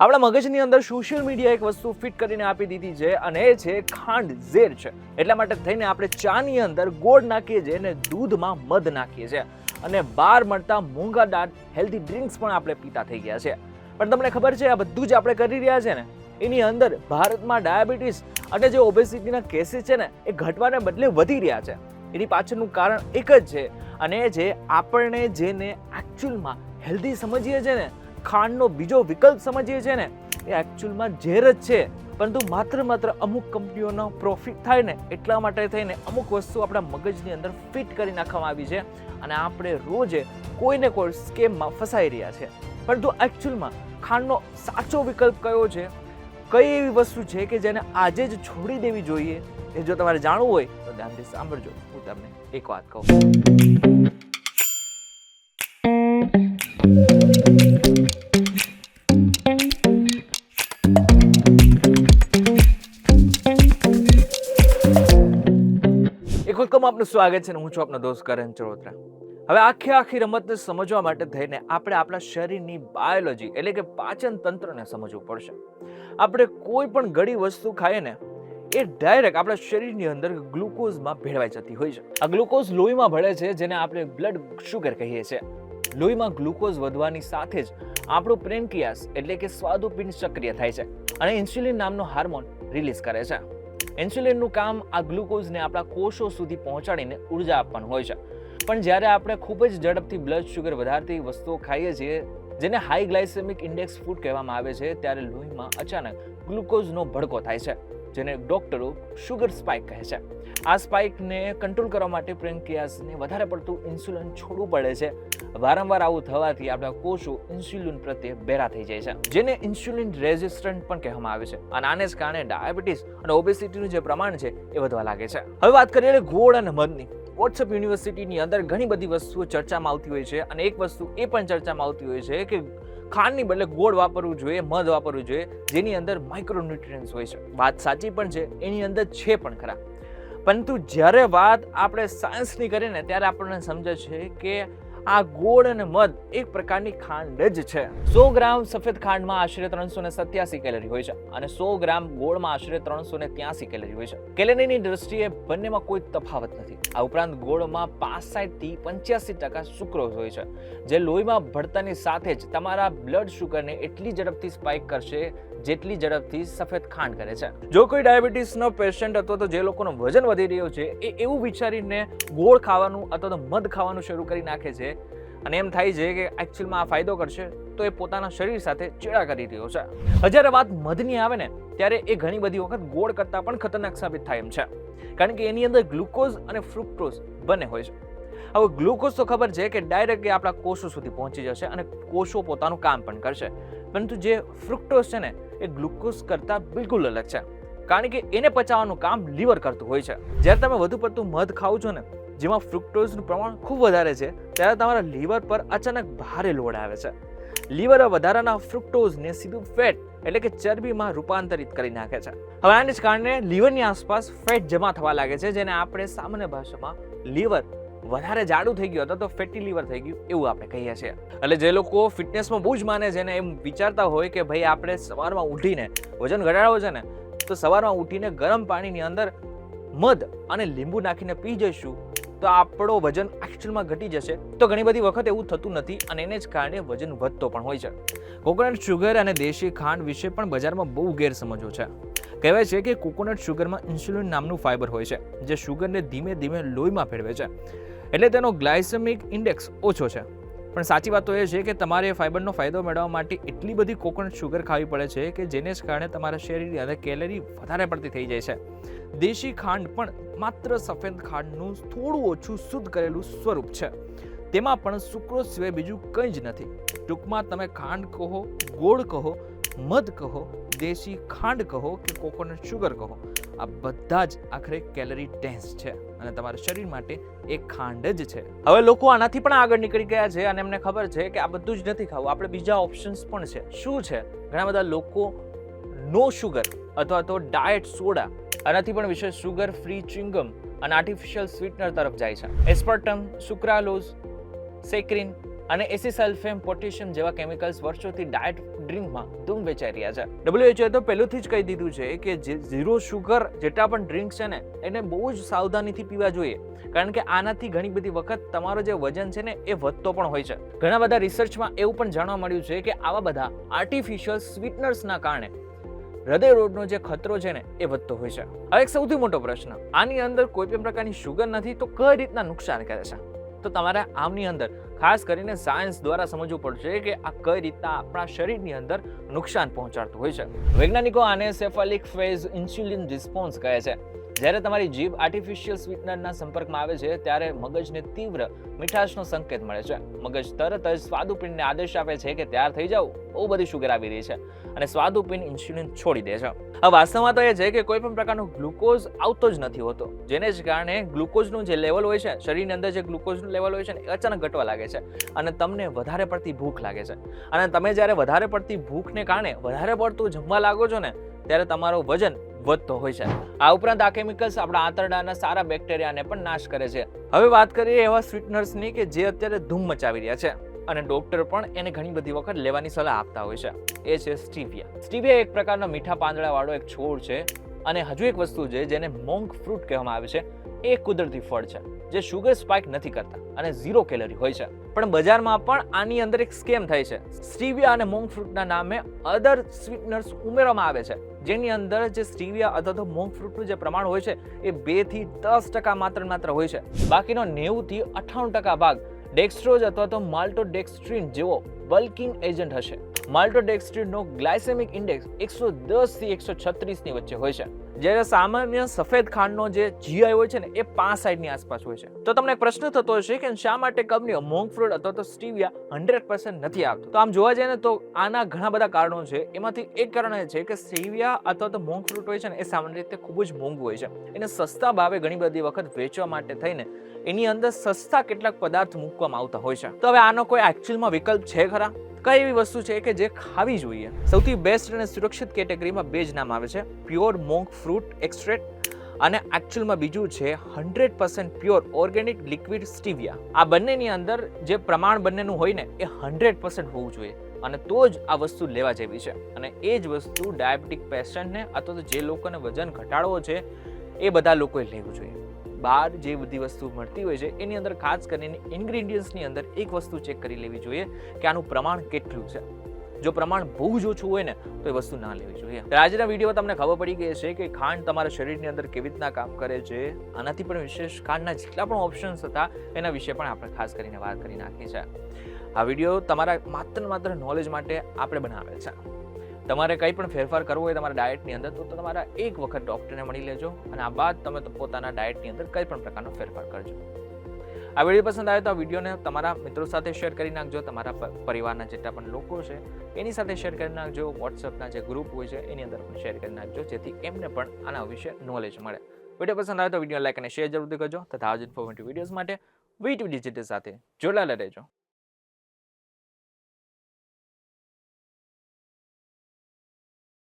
આપણા મગજની અંદર સોશિયલ મીડિયા એક વસ્તુ ફિટ કરીને આપી દીધી છે અને એ છે ખાંડ ઝેર છે. એટલા માટે થઈને આપણે ચાની અંદર ગોળ નાખીએ છીએ અને દૂધમાં મધ નાખીએ છીએ અને બહાર મળતા મોંઘાદાટ હેલ્ધી ડ્રિંક્સ પણ આપણે પીતા થઈ ગયા છે. પણ તમને ખબર છે આ બધું જ આપણે કરી રહ્યા છે ને એની અંદર ભારતમાં ડાયાબિટીસ અને જે ઓબેસિટીના કેસીસ છે ને એ ઘટવાને બદલે વધી રહ્યા છે. એની પાછળનું કારણ એક જ છે અને એ છે આપણે જેને એકચ્યુઅલમાં હેલ્ધી સમજીએ છીએ ને, ખાંડનો બીજો વિકલ્પ સમજીએ છીએ ને, એ એકચ્યુઅલમાં ઝેર જ છે. પરંતુ માત્ર અમુક કંપનીઓનો પ્રોફિટ થાય ને એટલા માટે થઈને અમુક વસ્તુ આપણા મગજની અંદર ફિટ કરી નાખવામાં આવી છે અને આપણે રોજે કોઈને કોઈ સ્કેમમાં ફસાઈ રહ્યા છે. પરંતુ એકચ્યુઅલમાં ખાંડનો સાચો વિકલ્પ કયો છે, કઈ એવી વસ્તુ છે કે જેને આજે જ છોડી દેવી જોઈએ, એ જો તમારે જાણવું હોય તો ધ્યાનથી સાંભળજો. હું તમને એક વાત કહું. આપનું સ્વાગત છે ને હું છું આપનો દોસ્ત કરણ ચરોતરા. હવે આખી રમતને સમજવા માટે થઈને આપણે આપણા શરીરની બાયોલોજી એટલે કે પાચન તંત્રને સમજવું પડશે. આપણે કોઈ પણ ગળી વસ્તુ ખાઈએ ને એ ડાયરેક્ટ આપણા શરીરની અંદર ગ્લુકોઝમાં ભેળવાઈ જતી હોય છે. આ ગ્લુકોઝ લોહીમાં ભળે છે જેને આપણે બ્લડ શુગર કહીએ છીએ. લોહીમાં ગ્લુકોઝ વધવાની સાથે જ આપણું પેન્ક્રિયાસ એટલે કે સ્વાદુપિંડ સક્રિય થાય છે અને ઇન્સ્યુલિન નામનો હાર્મોન રિલીઝ કરે છે. ઇન્સ્યુલિનનું કામ આ ગ્લુકોઝને આપણા કોષો સુધી પહોંચાડીને ઉર્જા આપવાનું હોય છે. પણ જ્યારે આપણે ખૂબ જ ઝડપથી બ્લડ શુગર વધારતી વસ્તુઓ ખાઈએ છીએ જેને હાઈ ગ્લાયસેમિક ઇન્ડેક્સ ફૂડ કહેવામાં આવે છે, ત્યારે લોહીમાં અચાનક ગ્લુકોઝનો ભડકો થાય છે જેને ડોક્ટરો શુગર સ્પાઇક કહે છે. આ સ્પાઇકને કંટ્રોલ કરવા માટે પેન્ક્રિયાસને વધારે પડતું ઇન્સ્યુલિન છોડવું પડે છે. વારંવાર આવું થવાથી આપણા કોષો ઇન્સ્યુલિન પ્રત્યે બેરા થઈ જાય છે જેને ઇન્સ્યુલિન રેઝિસ્ટન્ટ પણ કહેવામાં આવે છે અને આને જ કારણે ડાયાબિટીસ અને ઓબેસિટીનું જે પ્રમાણ છે એ વધવા લાગે છે. હવે વાત કરીએ ગોળ અને મધની. વોટ્સઅપ યુનિવર્સિટીની અંદર ઘણી બધી વસ્તુઓ ચર્ચામાં આવતી હોય છે અને એક વસ્તુ એ પણ ચર્ચામાં આવતી હોય છે કે ખાંડની બદલે ગોળ વાપરવું જોઈએ, મધ વાપરવું જોઈએ જેની અંદર માઇક્રોન્યુટ્રિયન્ટ્સ હોય છે. વાત સાચી પણ છે, એની અંદર છે પણ ખરા. પરંતુ જ્યારે વાત આપણે સાયન્સની કરીએ ને ત્યારે આપણને સમજે છે કે આ ગોળ અને મધ એક પ્રકારની ખાંડ જ છે. 100 ગ્રામ સફેદ ખાંડમાં આશરે 387 કેલરી હોય છે અને 100 ગ્રામ ગોળમાં આશરે 383 કેલરી હોય છે. કેલરીની દ્રષ્ટિએ બંનેમાં કોઈ તફાવત નથી. આ ઉપરાંત ગોળમાં 65 થી 85% સુક્રોઝ હોય છે જે લોહીમાં ભળતાની સાથે જ તમારા બ્લડ શુગરને એટલી ઝડપથી સ્પાઇક કરશે જેટલી ઝડપથી સફેદ ખાંડ કરે છે. જો કોઈ ડાયાબિટીસનો પેશન્ટ અથવા તો જે લોકોનો વજન વધી રહ્યો છે એ એવું વિચારીને ગોળ ખાવાનું અથવા તો મધ ખાવાનું શરૂ કરી નાખે છે અને એમ થાય છે કે એકચ્યુઅલમાં આ ફાયદો કરશે તો એ પોતાના શરીર સાથે ચેડા કરી રહ્યો છે. જ્યારે વાત મધની આવે ને ત્યારે એ ઘણી બધી વખત ગોળ કરતાં પણ ખતરનાક સાબિત થાય એમ છે કારણ કે એની અંદર ગ્લુકોઝ અને ફ્રુક્ટોઝ બંને હોય છે. હવે ગ્લુકોઝ તો ખબર છે કે ડાયરેક્ટ આપણા કોષો સુધી પહોંચી જશે અને કોષો પોતાનું કામ પણ કરશે. પરંતુ જે ફ્રુક્ટોઝ છે ને એ ગ્લુકોઝ કરતાં બિલકુલ અલગ છે કારણ કે એને પચાવવાનું કામ લીવર કરતું હોય છે. જ્યારે તમે વધુ પડતું મધ ખાઓ છો ને જેમાં ફ્રુક્ટોઝનું પ્રમાણ ખૂબ વધારે છે ત્યારે તમારા લીવર પર અચાનક ભારે લોડ આવે છે. લીવર વધારાના ફ્રુક્ટોઝને સીધું ફેટ એટલે કે ચરબીમાં રૂપાંતરિત કરી નાખે છે. હવે આને જ કારણે લીવરની આસપાસ ફેટ જમા થવા લાગે છે જેને આપણે સામાન્ય ભાષામાં લીવર વધારે જાડું થઈ ગયું અથવા તો ફેટી લીવર થઈ ગયું એવું આપણે કહીએ છીએ. એટલે જે લોકો ફિટનેસમાં બહુ જ માને છે ને એમ વિચારતા હોય કે ભાઈ આપણે સવારમાં ઉઠીને વજન ઘટાડવો છે ને તો સવારમાં ઉઠીને ગરમ પાણીની અંદર મધ અને લીંબુ નાખીને પી જઈશું તો આપણો વજન એકચ્યુઅલમાં ઘટી જશે. તો ઘણી બધી વખત એવું થતું નથી અને એને જ કારણે વજન વધતો પણ હોય છે. કોકોનટ શુગર અને દેશી ખાંડ વિશે પણ બજારમાં બહુ ગેરસમજો છે. કહેવાય છે કે કોકોનટ શુગરમાં ઇન્સ્યુલિન નામનું ફાઇબર હોય છે જે શુગરને ધીમે ધીમે લોહીમાં ભેળવે છે એટલે તેનો ગ્લાયસેમિક ઇન્ડેક્સ ઓછો છે. પણ સાચી વાત તો એ છે કે તમારે ફાઇબરનો ફાયદો મેળવવા માટે એટલી બધી કોકોનટ શુગર ખાવી પડે છે કે જેને જ કારણે તમારા શરીરની અંદર કેલરી વધારે પડતી થઈ જાય છે. દેશી ખાંડ પણ માત્ર સફેદ ખાંડનું થોડું ઓછું શુદ્ધ કરેલું સ્વરૂપ છે. તેમાં પણ સુક્રોઝ સિવાય બીજું કંઈ જ નથી. ટૂંકમાં તમે ખાંડ કહો, ગોળ કહો, મધ કહો, દેશી ખાંડ કહો કે કોકોનટ શુગર કહો, આ બધા જ આખરે કેલરી ડેન્સ છે અને તમારા શરીર માટે એક ખાંડ જ છે. હવે લોકો આનાથી પણ આગળ નીકળી ગયા છે અને એમને ખબર છે કે આ બધું જ નથી ખાવું, આપણે બીજા ઓપ્શન્સ પણ છે. શું છે? ઘણા બધા લોકો નો શુગર અથવા તો ડાયટ સોડા, આનાથી પણ વિશેષ શુગર ફ્રી ચ્યુઇંગમ અને આર્ટિફિશિયલ સ્વીટનર તરફ જાય છે. એસ્પર્ટમ, સુક્રાલોઝ, સેક્રિન અને એસિસલ્ફેમ, પોટેશિયમ જેવા કેમિકલ્સ વર્ષોથી ડાયટ ડ્રિંકમાં ધૂમ વેચાઈ રહ્યા છે. WHO તો પહેલુંથી જ કહી દીધું છે કે જે ઝીરો શુગર જેટલા પણ ડ્રિંક્સ છે ને એને બહુ જ સાવધાનીથી પીવા જોઈએ, કારણ કે આનાથી ઘણી બધી વખત તમારો જે વજન છે ને એ વધતો પણ હોય છે. ઘણા બધા રિસર્ચમાં એવું પણ જાણવા મળ્યું છે કે આવા બધા આર્ટિફિશિયલ સ્વીટનર્સના કારણે હૃદય રોગનો જે ખતરો છે ને એ વધતો હોય છે. હવે એક સૌથી મોટો પ્રશ્ન, આની અંદર કોઈ પણ પ્રકારની શુગર નથી તો કઈ રીતના નુકસાન કરે છે? તો તમારે આમની અંદર ખાસ કરીને સાયન્સ દ્વારા સમજવું પડશે કે આ કઈ રીતના આપણા શરીરની અંદર નુકસાન પહોંચાડતું હોય છે. વૈજ્ઞાનિકો આને સેફાલિક ફેઝ ઇન્સ્યુલિન રિસ્પોન્સ કહે છે. જ્યારે તમારી જીભ આર્ટિફિશિયલ સ્વીટનરના સંપર્કમાં આવે છે ત્યારે મગજને તીવ્ર મીઠાશનો સંકેત મળે છે. મગજ તરત જ સ્વાદુપિંડને આદેશ આપે છે કે તૈયાર થઈ જાવ, બહુ બધી શુગર આવી રહી છે, અને સ્વાદુપિંડ ઇન્સ્યુલિન છોડી દે છે. હવે વાસ્તવમાં તો એ છે કે કોઈ પણ પ્રકારનો ગ્લુકોઝ આવતો જ નથી હોતો, જેને જ કારણે ગ્લુકોઝનું જે લેવલ હોય છે શરીરની અંદર, જે ગ્લુકોઝનું લેવલ હોય છે ને એ અચાનક ઘટવા લાગે છે અને તમને વધારે પડતી ભૂખ લાગે છે. અને તમે જ્યારે વધારે પડતી ભૂખને કારણે વધારે પડતું જમવા લાગો છો ને ત્યારે તમારો વજન વધતો હોય છે. આ ઉપરાંત આ કેમિકલ્સ આપણા આંતરડાના સારા બેક્ટેરિયાને પણ નાશ કરે છે. હવે વાત કરીએ એવા સ્વીટનર્સની કે જે અત્યારે ધૂમ મચાવી રહ્યા છે અને ડોક્ટર પણ એને ઘણી બધી વખત લેવાની સલાહ આપતા હોય છે. એ છે સ્ટીવિયા. સ્ટીવિયા એક પ્રકારનો મીઠા પાંદડાવાળો એક છોડ છે અને હજુ એક વસ્તુ છે જેને મોંક ફ્રૂટ કહેવામાં આવે છે. એ કુદરતી ફળ છે જે શુગર સ્પાઇક નથી કરતા અને 0 કેલરી હોય છે. પણ બજારમાં પણ આની અંદર એક સ્કેમ થાય છે. સ્ટીવિયા અને મોંક ફ્રૂટના નામે અધર સ્વીટનર્સ ઉમેરવામાં આવે છે, જેની અંદર જે સ્ટીવિયા અથવા તો મોંક ફ્રૂટનું જે પ્રમાણ હોય છે એ 2 થી 10% માત્ર હોય છે. બાકીનો 90 થી 98% ભાગ ડેક્સ્ટ્રોઝ અથવા તો માલ્ટોડેક્સ્ટ્રીન જેવો બલ્કિંગ એજન્ટ હશે. માલ્ટોડેક્સ્ટ્રીનનો ગ્લાયસેમિક ઇન્ડેક્સ 110 થી 136 ની વચ્ચે હોય છે, જ્યારે સામાન્ય સફેદ ખાંડનો જે જીઆઈ હોય છે ને એ 65 ની આસપાસ હોય છે. તો તમને એક પ્રશ્ન થતો હશે કે શા માટે કંપનીઓ મોંક ફ્રૂટ અથવા તો સ્ટીવિયા 100% નથી આપતો? તો આમ જોવા જઈએ ને તો આના ઘણા બધા કારણો છે. એમાંથી એક કારણ એ છે કે સ્ટીવિયા અથવા તો મોંક ફ્રૂટ હોય છે ને એ સામાન્ય રીતે ખૂબ જ મોંઘું હોય છે. એને સસ્તા ભાવે ઘણી બધી વખત વેચવા માટે થઈને એની અંદર સસ્તા કેટલાક પદાર્થ મૂકવામાં આવતા હોય છે. તો હવે આનો કોઈ એકચ્યુઅલમાં વિકલ્પ છે ખરા? કઈ એવી વસ્તુ છે કે જે ખાવી જોઈએ? સૌથી બેસ્ટ અને સુરક્ષિત કેટેગરીમાં 2 જ નામ આવે છે, પ્યોર મોંક ફ્રૂટ એક્સ્ટ્રેક્ટ અને એકચ્યુઅલમાં બીજું છે 100% પ્યોર ઓર્ગેનિક લિક્વિડ સ્ટીવિયા. આ બંનેની અંદર જે પ્રમાણ બંનેનું હોય ને એ 100% હોવું જોઈએ અને તો જ આ વસ્તુ લેવા જેવી છે. અને એ જ વસ્તુ ડાયાબિટીક પેશન્ટને અથવા તો જે લોકોને વજન ઘટાડવો છે એ બધા લોકોએ લેવું જોઈએ. બહાર જે બધી વસ્તુ મળતી હોય છે એની અંદર ખાસ કરીને ઇન્ગ્રેડિયન્ટ્સની અંદર એક વસ્તુ ચેક કરી લેવી જોઈએ કે આનું પ્રમાણ કેટલું છે. જો પ્રમાણ બહુ જ ઓછું હોય ને તો એ વસ્તુ ના લેવી જોઈએ. આજના વિડીયોમાં તમને ખબર પડી ગઈ છે કે ખાંડ તમારા શરીરની અંદર કેવી રીતના કામ કરે છે. આનાથી પણ વિશેષ ખાંડના જેટલા પણ ઓપ્શન્સ હતા એના વિશે પણ આપણે ખાસ કરીને વાત કરી નાખી છે. આ વિડીયો તમારા માત્ર નોલેજ માટે આપણે બનાવેલ છે. તમારે કંઈ પણ ફેરફાર કરવો હોય તમારા ડાયટની અંદર તો તમારા એક વખત ડૉક્ટરને મળી લેજો અને આ બાદ તમે પોતાના ડાયટની અંદર કંઈ પણ પ્રકારનો ફેરફાર કરજો. આ વિડીયો પસંદ આવે તો આ વિડીયોને તમારા મિત્રો સાથે શેર કરી નાખજો. તમારા પરિવારના જેટલા પણ લોકો છે એની સાથે શેર કરી નાખજો. વોટ્સઅપના જે ગ્રુપ હોય છે એની અંદર પણ શેર કરી નાખજો, જેથી એમને પણ આના વિશે નોલેજ મળે. વિડીયો પસંદ આવે તો વિડીયો લાઈક અને શેર જરૂરથી કરજો તથા આજ ઇન્ફોર્મેટિવ વિડીયોઝ માટે વીટી ડિજિટલ સાથે જોડાયેલા રહેજો.